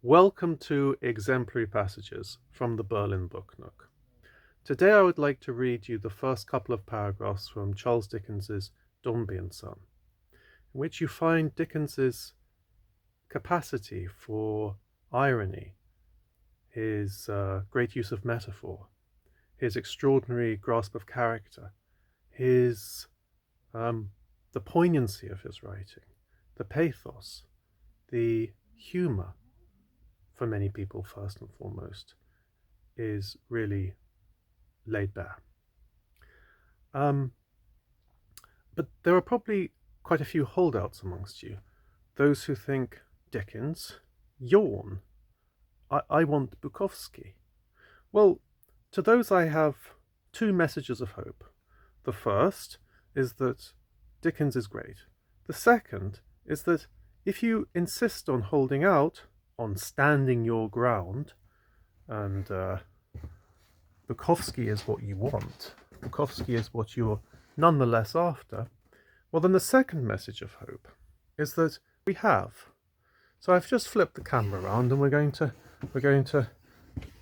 Welcome to Exemplary Passages from the Berlin Book Nook. Today I would like to read you the first couple of paragraphs from Charles Dickens's Dombey and Son, in which you find Dickens's capacity for irony, his great use of metaphor, his extraordinary grasp of character, his the poignancy of his writing, the pathos, the humour, for many people first and foremost, is really laid bare. But there are probably quite a few holdouts amongst you, those who think, Dickens, yawn. I want Bukowski. Well, to those I have two messages of hope. The first is that Dickens is great. The second is that if you insist on holding out, on standing your ground, and Bukowski is what you want, Bukowski is what you're nonetheless after, well then the second message of hope is that we have. So I've just flipped the camera around and we're going to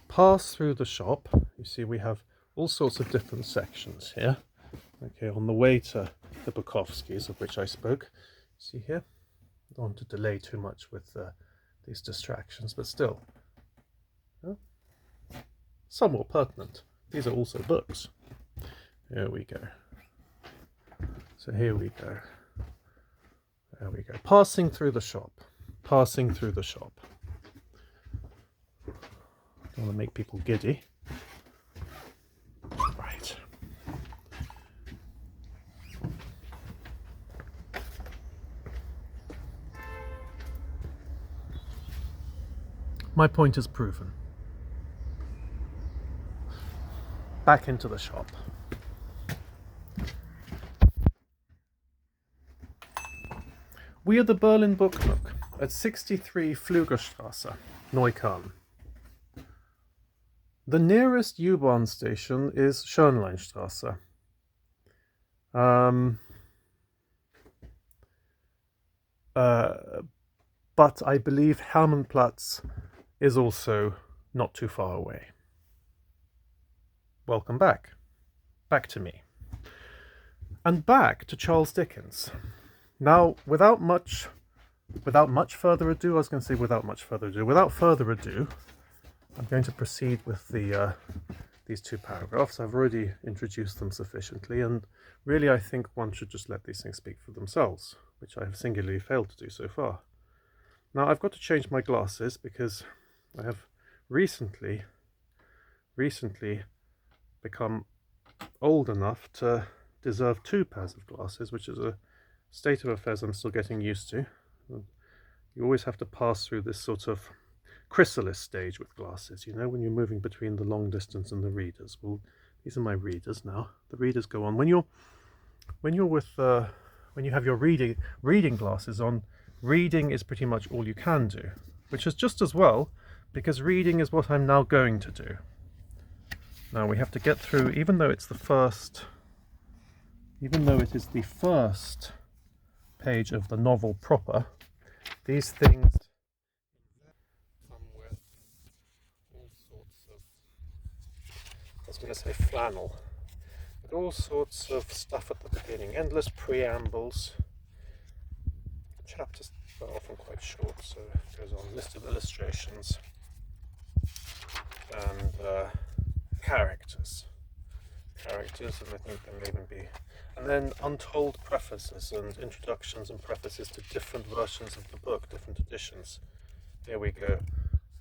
pass through the shop. You see we have all sorts of different sections here. Okay, on the way to the Bukowskis of which I spoke. See here? I don't want to delay too much with these distractions, but still, somewhat pertinent. These are also books. Here we go. So here we go. There we go. Passing through the shop. Passing through the shop. Don't want to make people giddy. Right. My point is proven. Back into the shop. We are the Berlin Book Nook at 63 Flügerstrasse, Neukölln. The nearest U-Bahn station is Schönleinstrasse. But I believe Hermannplatz is also not too far away. Welcome back. Back to me. And back to Charles Dickens. Now, without much further ado, without further ado, I'm going to proceed with these two paragraphs. I've already introduced them sufficiently, and really I think one should just let these things speak for themselves, which I have singularly failed to do so far. Now, I've got to change my glasses because I have recently become old enough to deserve two pairs of glasses, which is a state of affairs I'm still getting used to. You always have to pass through this sort of chrysalis stage with glasses, you know, when you're moving between the long distance and the readers. Well, these are my readers now. The readers go on. When you have your reading glasses on, reading is pretty much all you can do, which is just as well, because reading is what I'm now going to do. Now we have to get through, even though it is the first page of the novel proper, these things come with all sorts of, I was going to say flannel, but all sorts of stuff at the beginning, endless preambles. Chapters are often quite short, so it goes on, list of illustrations, and characters, and I think there may even be, and then untold prefaces and introductions and prefaces to different versions of the book, different editions. Here we go.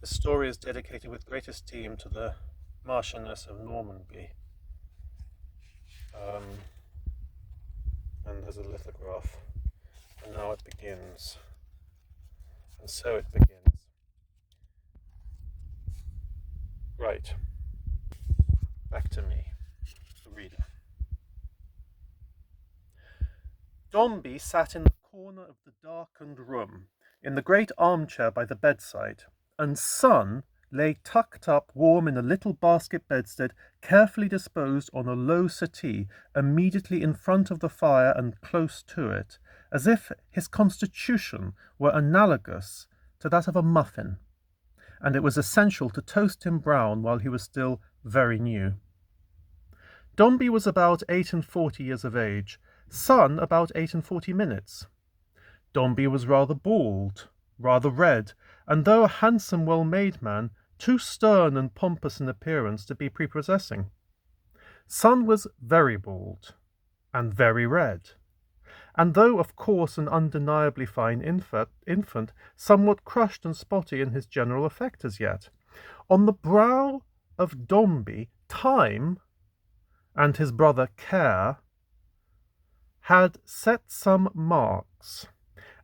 The story is dedicated with great esteem to the Marchioness of Normanby. And there's a lithograph. And now it begins. And so it begins. Right. Back to me, the reader. Dombey sat in the corner of the darkened room, in the great armchair by the bedside, and Son lay tucked up warm in a little basket bedstead carefully disposed on a low settee immediately in front of the fire and close to it, as if his constitution were analogous to that of a muffin. and it was essential to toast him brown while he was still very new. Dombey was about 8 and 40 years of age, Son about 8 and 40 minutes. Dombey was rather bald, rather red, and though a handsome, well-made man, too stern and pompous in appearance to be prepossessing. Son was very bald, and very red, and though of course an undeniably fine infant, somewhat crushed and spotty in his general effect as yet. On the brow of Dombey, Time and his brother Care had set some marks,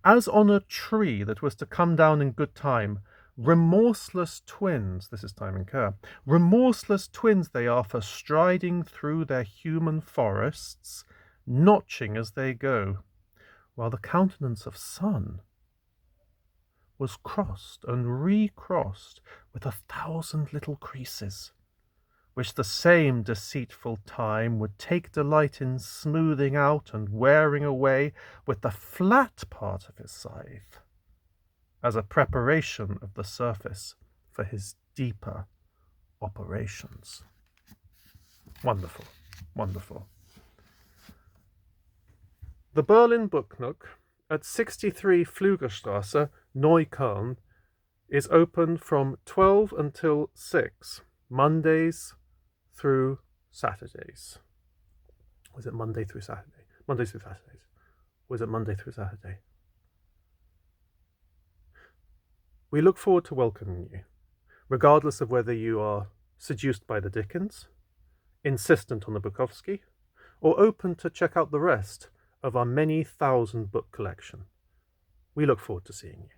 as on a tree that was to come down in good time. Remorseless twins, this is Time and Care, remorseless twins they are for striding through their human forests, notching as they go, while the countenance of Son was crossed and recrossed with 1,000 little creases, which the same deceitful Time would take delight in smoothing out and wearing away with the flat part of his scythe, as a preparation of the surface for his deeper operations. Wonderful, wonderful. The Berlin Book Nook at 63 Flügelstrasse, Neukölln, is open from 12 until 6, Mondays through Saturdays. Was it Monday through Saturday? Mondays through Saturdays. Was it Monday through Saturday? We look forward to welcoming you, regardless of whether you are seduced by the Dickens, insistent on the Bukowski, or open to check out the rest of our many thousand book collection. We look forward to seeing you.